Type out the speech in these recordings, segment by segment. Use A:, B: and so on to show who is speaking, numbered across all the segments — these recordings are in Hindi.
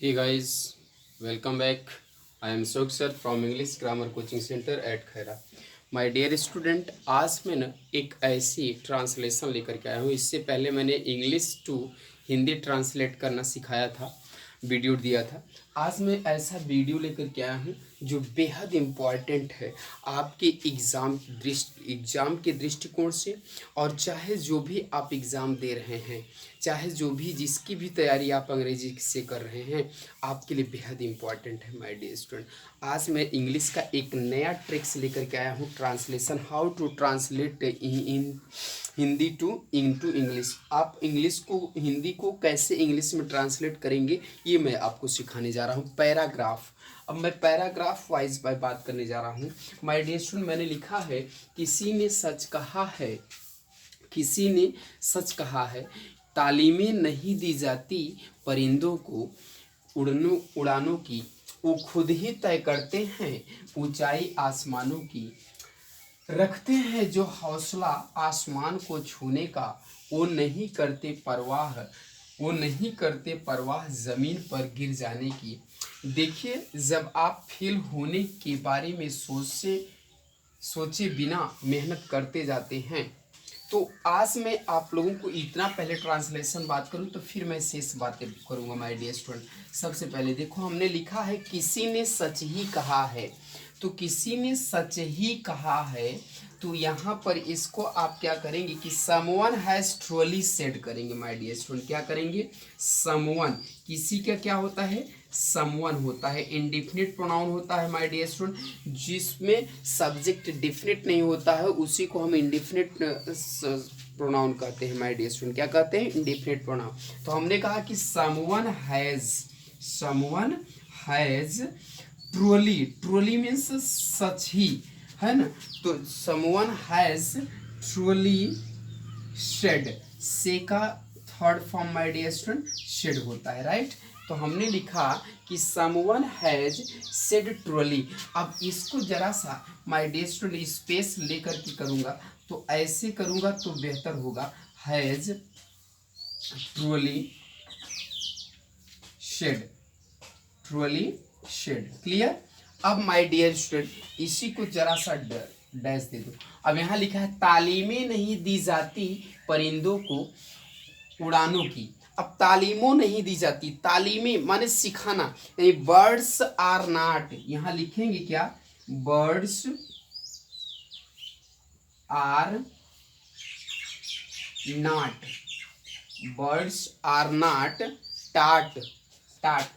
A: Hey guys, welcome back. I am Sokh sir from English Grammar Coaching Center at खैरा. माय डियर स्टूडेंट, आज मैं ना एक ऐसी ट्रांसलेशन लेकर के आया हूँ. इससे पहले मैंने इंग्लिश टू हिंदी ट्रांसलेट करना सिखाया था, वीडियो दिया था. आज मैं ऐसा वीडियो लेकर के आया हूँ जो बेहद इम्पॉर्टेंट है आपके एग्ज़ाम के दृष्टिकोण से. और चाहे जो भी आप एग्ज़ाम दे रहे हैं, चाहे जो भी जिसकी भी तैयारी आप अंग्रेजी से कर रहे हैं, आपके लिए बेहद इम्पॉर्टेंट है माय डियर स्टूडेंट. आज मैं इंग्लिश का एक नया ट्रिक्स लेकर के आया हूँ, translation, how to translate in Hindi to into English. आप इंग्लिश को हिंदी को कैसे इंग्लिश में ट्रांसलेट करेंगे, ये मैं आपको सिखाने जा रहा हूँ. पैराग्राफ, अब मैं पैराग्राफ वाइज बात करने जा रहा हूँ. माय डियर स्टूडेंट, मैंने लिखा है किसी ने सच कहा है, किसी ने सच कहा है, तालीमें नहीं दी जाती परिंदों को उड़ानों की, वो खुद ही तय करते हैं ऊंचाई आसमानों की. रखते हैं जो हौसला आसमान को छूने का, वो नहीं करते परवाह, वो नहीं करते परवाह ज़मीन पर गिर जाने की. देखिए, जब आप फेल होने के बारे में सोचे बिना मेहनत करते जाते हैं. तो आज मैं आप लोगों को इतना पहले ट्रांसलेशन बात करूं, तो फिर मैं शेष बातें करूंगा माय डियर स्टूडेंट. सबसे पहले देखो, हमने लिखा है किसी ने सच ही कहा है. तो किसी ने सच ही कहा है, तो यहाँ पर इसको आप क्या करेंगे कि समवन हैज़ ट्रूली सेड करेंगे माय डियर स्टूडेंट. क्या करेंगे? समवन, किसी का क्या होता है? समवन होता है. इंडिफिनिट प्रोनाउन होता है माय डियर स्टूडेंट. जिसमें सब्जेक्ट डिफिनिट नहीं होता है उसी को हम इंडिफिनिट प्रोनाउन कहते हैं माय डियर स्टूडेंट. क्या कहते हैं? Indefinite pronoun. तो हमने कहा कि someone has truly, truly means सच ही, है ना. तो समवन हैज ट्रूली शेड, से का third form my dear student shed होता है, राइट. तो हमने लिखा कि समवन हैज सेड ट्रूली. अब इसको जरा सा माय डियर स्टूडेंट स्पेस लेकर के करूँगा, तो ऐसे करूँगा तो बेहतर होगा. Has truly said, truly said. Clear? अब माय डियर स्टूडेंट इसी को जरा सा डैश दे दो. अब यहाँ लिखा है तालीमें नहीं दी जाती परिंदों को उड़ानों की. अब तालीमों नहीं दी जाती, तालीमें माने सिखाना, यानी बर्ड्स आर नॉट. यहाँ लिखेंगे क्या? Birds are not, birds are not taught, taught,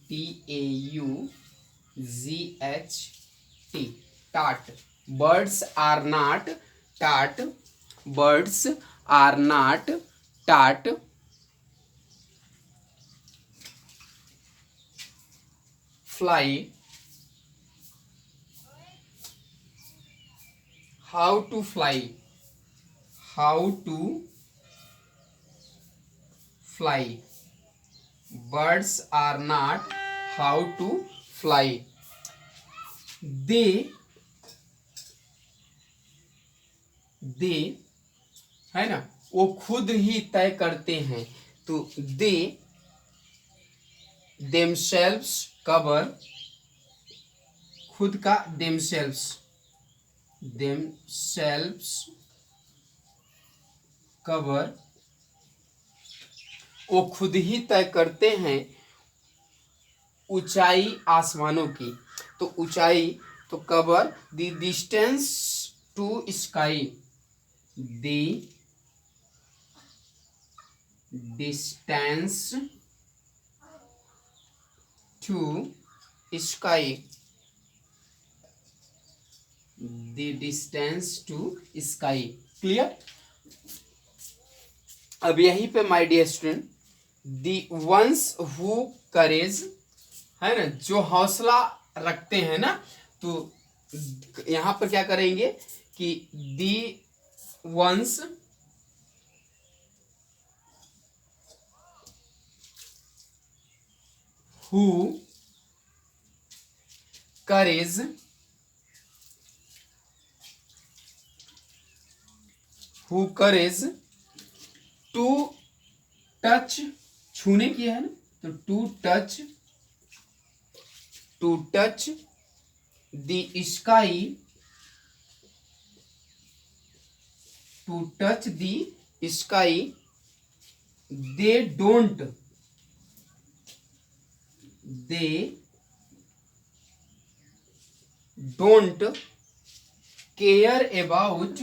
A: TAUGHT, taught. Birds are not taught, birds are not taught fly. How to fly, how to fly. Birds are not how to fly. They है ना, वो खुद ही तय करते हैं. तो they themselves cover, खुद का themselves cover, वो खुद ही तय करते हैं ऊंचाई आसमानों की. तो ऊंचाई, तो cover the distance to sky, the distance to sky, the distance to sky. Clear? अब यहीं पे my dear student, the ones who courage, है ना, जो हौसला रखते हैं ना, तो यहां पर क्या करेंगे कि the ones who courage, to touch, छूने की है ना, तो to touch the sky, to touch the sky, they don't care about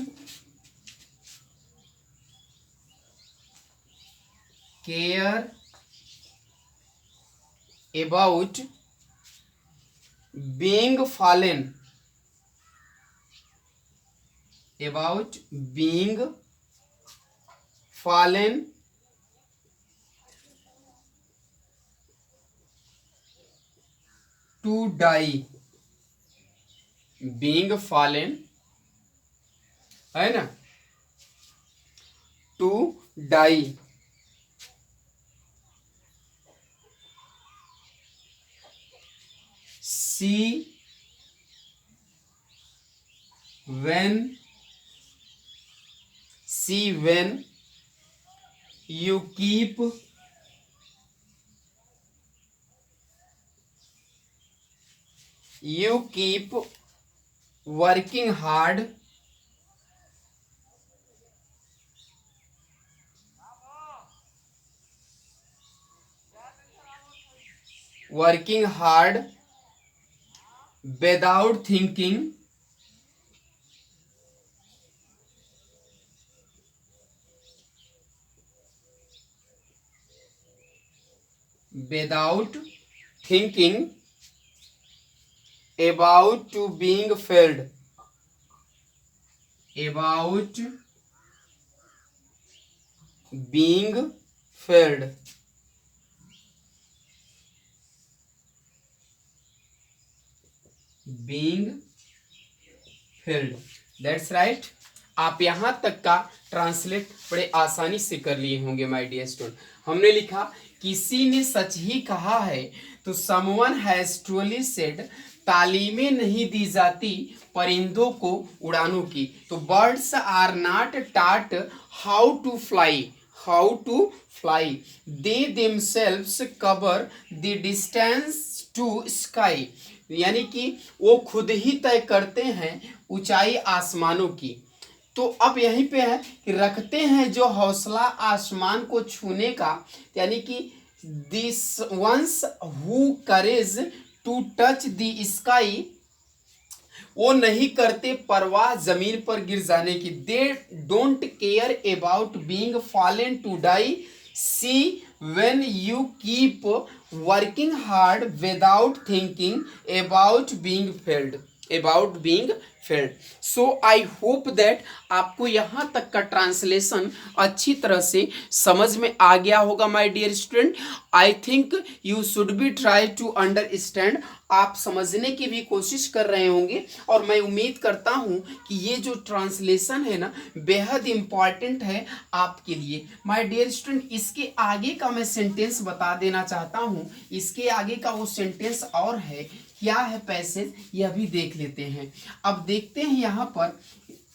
A: being fallen, to die, being fallen है ना, to die, see when you keep working hard, without thinking, about to being failed, that's right. आप यहां तक का ट्रांसलेट बड़े आसानी से कर लिए होंगे माय डियर स्टूडेंट। हमने लिखा किसी ने सच ही कहा है, तो समवन हैज ट्रूली सेड, तालीमें नहीं दी जाती परिंदों को उड़ानों की, तो birds are not taught how to fly, they themselves cover the distance to sky, यानी कि वो खुद ही तय करते हैं ऊंचाई आसमानों की। तो अब यहीं पे है कि रखते हैं जो हौसला आसमान को छूने का, यानी कि this ones who courage to touch the sky, वो नहीं करते परवाह जमीन पर गिर जाने की, they don't care about being fallen to die, see when you keep working hard without thinking about being failed, so I hope that आपको यहाँ तक का ट्रांसलेशन अच्छी तरह से समझ में आ गया होगा my dear student. I think you should be try to understand, आप समझने की भी कोशिश कर रहे होंगे, और मैं उम्मीद करता हूँ कि ये जो ट्रांसलेशन है ना बेहद इम्पॉर्टेंट है आपके लिए माय डियर स्टूडेंट। इसके आगे का मैं सेंटेंस बता देना चाहता हूँ, इसके आगे का वो सेंटेंस और है, क्या है पैसेज यह भी देख लेते हैं। अब देखते हैं यहाँ पर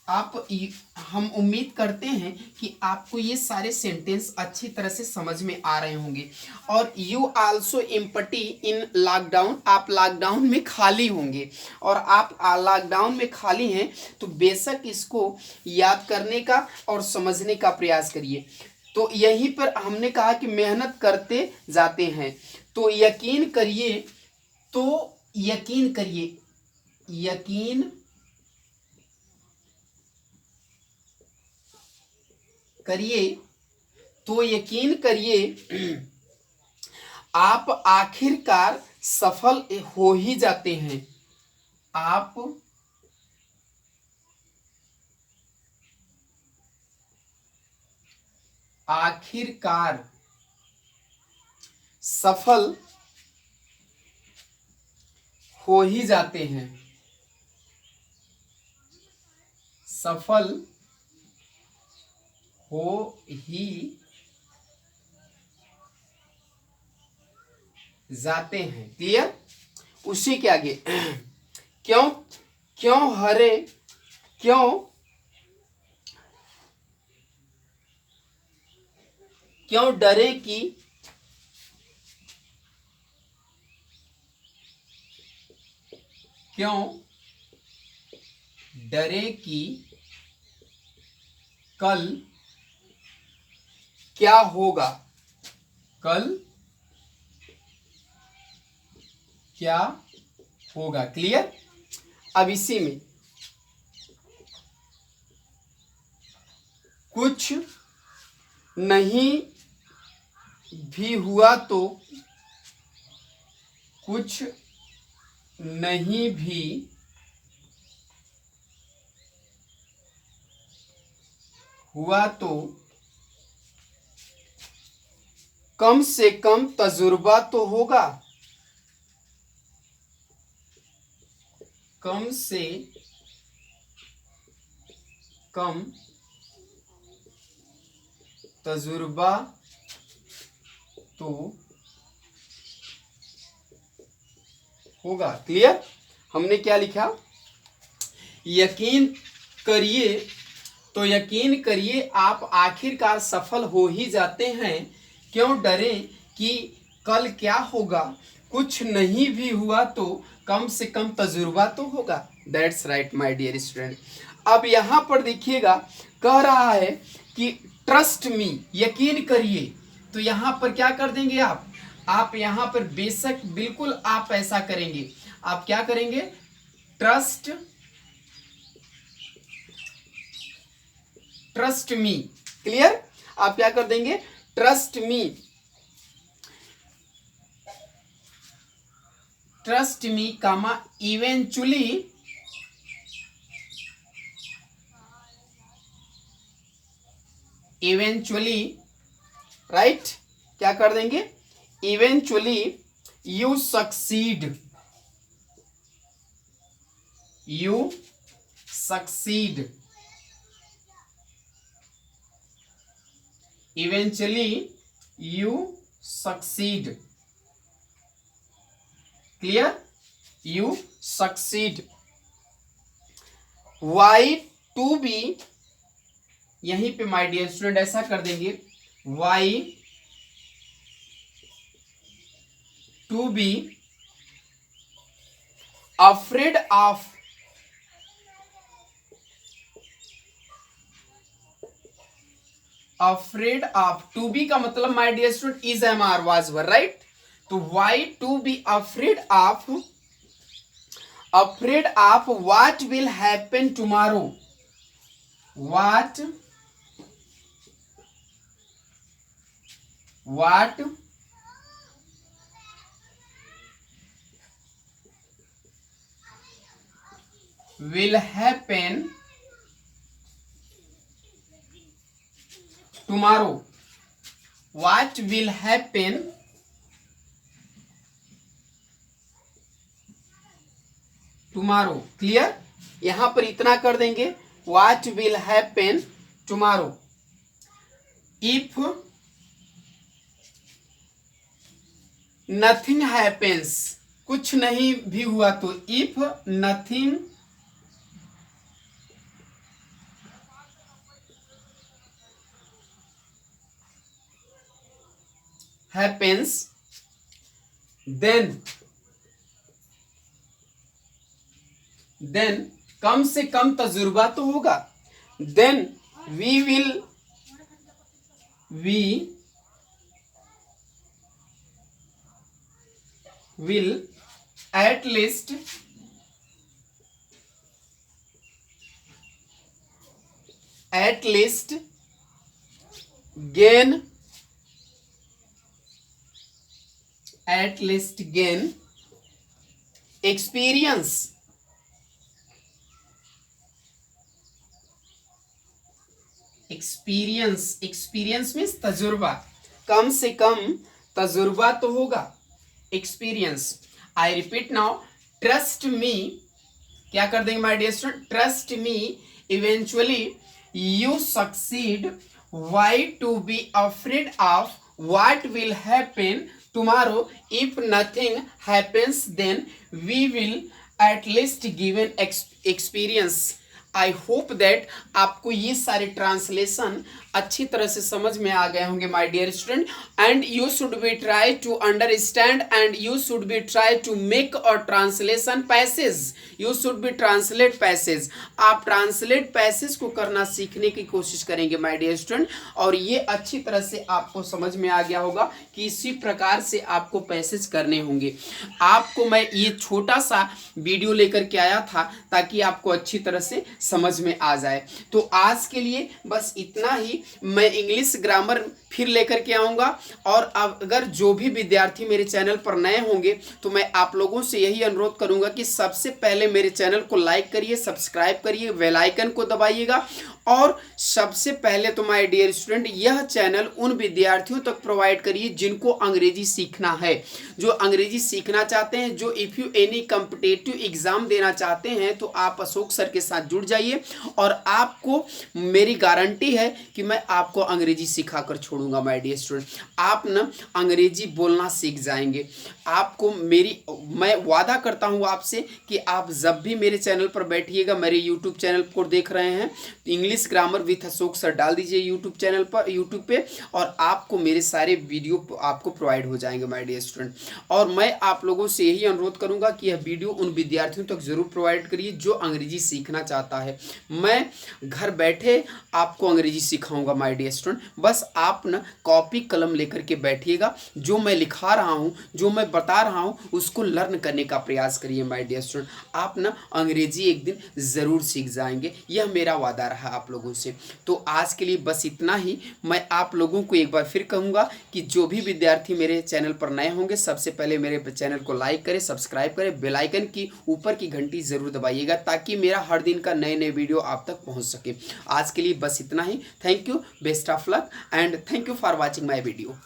A: हम उम्मीद करते हैं कि आपको ये सारे सेंटेंस अच्छी तरह से समझ में आ रहे होंगे। और you also empty in lockdown, आप लॉकडाउन में खाली होंगे, और आप लॉकडाउन में खाली हैं तो बेशक इसको याद करने का और समझने का प्रयास करिए। तो यहीं पर हमने कहा कि मेहनत करते जाते हैं, तो यकीन करिए आप आखिरकार सफल हो ही जाते हैं, आप आखिरकार सफल हो ही जाते हैं, सफल हो ही जाते हैं। क्लियर? उसी के आगे क्यों डरे कि क्यों डरे कि कल क्या होगा, कल क्या होगा। क्लियर। अब इसी में कुछ नहीं भी हुआ तो, कुछ नहीं भी हुआ तो कम से कम तजुर्बा तो होगा, कम से कम तजुर्बा तो होगा। क्लियर। हमने क्या लिखा, यकीन करिए, तो यकीन करिए आप आखिरकार सफल हो ही जाते हैं। क्यों डरें कि कल क्या होगा, कुछ नहीं भी हुआ तो कम से कम तजुर्बा तो होगा। That's right my dear student. अब यहां पर देखिएगा, कह रहा है कि ट्रस्ट मी, यकीन करिए। तो यहां पर क्या कर देंगे आप यहां पर बेशक बिल्कुल आप ऐसा करेंगे। आप क्या करेंगे, ट्रस्ट मी। क्लियर। आप क्या कर देंगे, trust me, trust me comma eventually, eventually, right. क्या कर देंगे, eventually you succeed, you succeed, eventually you succeed. Clear, you succeed. Why to be, यहीं पे माय डियर स्टूडेंट ऐसा कर देंगे, why to be afraid of, afraid of, to be का मतलब my dear student is am are was were, right. तो why to be afraid of, afraid of what will happen tomorrow, what will happen tomorrow, what will happen tomorrow। Clear. यहां पर इतना कर देंगे, what will happen tomorrow, if nothing happens, कुछ नहीं भी हुआ तो, if nothing happens then कम से कम तजुर्बा तो होगा, then we will at least gain experience, experience means तजुर्बा, कम से कम तजुर्बा तो होगा, experience. I repeat now, trust me, क्या कर देंगे my dear student, trust me eventually you succeed, why to be afraid of what will happen tomorrow, if nothing happens then we will at least give an experience। I hope that आपको ये सारे ट्रांसलेशन अच्छी तरह से समझ में आ गए होंगे my dear student, and you should be try to understand and you should be try to make a translation passage, you should be translate passage. आप ट्रांसलेट पैसेज को करना सीखने की कोशिश करेंगे माय डियर स्टूडेंट, और ये अच्छी तरह से आपको समझ में आ गया होगा कि इसी प्रकार से आपको पैसेज करने होंगे। आपको मैं ये छोटा सा वीडियो लेकर के आया था ताकि आपको अच्छी तरह से समझ में आ जाए। तो आज के लिए बस इतना ही। मैं इंग्लिश ग्रामर फिर लेकर के आऊँगा, और अगर जो भी विद्यार्थी मेरे चैनल पर नए होंगे तो मैं आप लोगों से यही अनुरोध करूँगा कि सबसे पहले मेरे चैनल को लाइक करिए, सब्सक्राइब करिए, बेल आइकन को दबाइएगा, और सबसे पहले तो माय डियर स्टूडेंट यह चैनल उन विद्यार्थियों तक प्रोवाइड करिए जिनको अंग्रेजी सीखना है, जो अंग्रेजी सीखना चाहते हैं, जो if you any competitive exam देना चाहते हैं तो आप अशोक सर के साथ जुड़ जाइए, और आपको मेरी गारंटी है कि मैं आपको अंग्रेजी सिखा कर छोड़ूंगा माय डियर स्टूडेंट। आप ना अंग्रेजी बोलना सीख जाएंगे। आपको मैं वादा करता हूँ आपसे कि आप जब भी मेरे चैनल पर बैठिएगा, मेरे यूट्यूब चैनल को देख रहे हैं तो English grammar with Ashok sir डाल दीजिए यूट्यूब चैनल पर, यूट्यूब पे, और आपको मेरे सारे वीडियो आपको प्रोवाइड हो जाएंगे माय डियर स्टूडेंट। और मैं आप लोगों से यही अनुरोध करूंगा कि यह वीडियो उन विद्यार्थियों तक जरूर प्रोवाइड करिए जो अंग्रेजी सीखना चाहता है। मैं घर बैठे आपको अंग्रेजी सिखाऊंगा माय डियर स्टूडेंट, बस आप ना कॉपी कलम लेकर के बैठिएगा, जो मैं लिखा रहा हूँ, जो मैं बता रहा हूँ उसको लर्न करने का प्रयास करिए माय डियर स्टूडेंट। आप ना अंग्रेजी एक दिन ज़रूर सीख जाएंगे, यह मेरा वादा रहा आप लोगों से। तो आज के लिए बस इतना ही। मैं आप लोगों को एक बार फिर कहूँगा कि जो भी विद्यार्थी मेरे चैनल पर नए होंगे सबसे पहले मेरे चैनल को लाइक करें, सब्सक्राइब करें, बेल आइकन की ऊपर की घंटी ज़रूर दबाइएगा ताकि मेरा हर दिन का नए नए वीडियो आप तक पहुँच सके। आज के लिए बस इतना ही। Thank you, best of luck, and thank you for watching my video.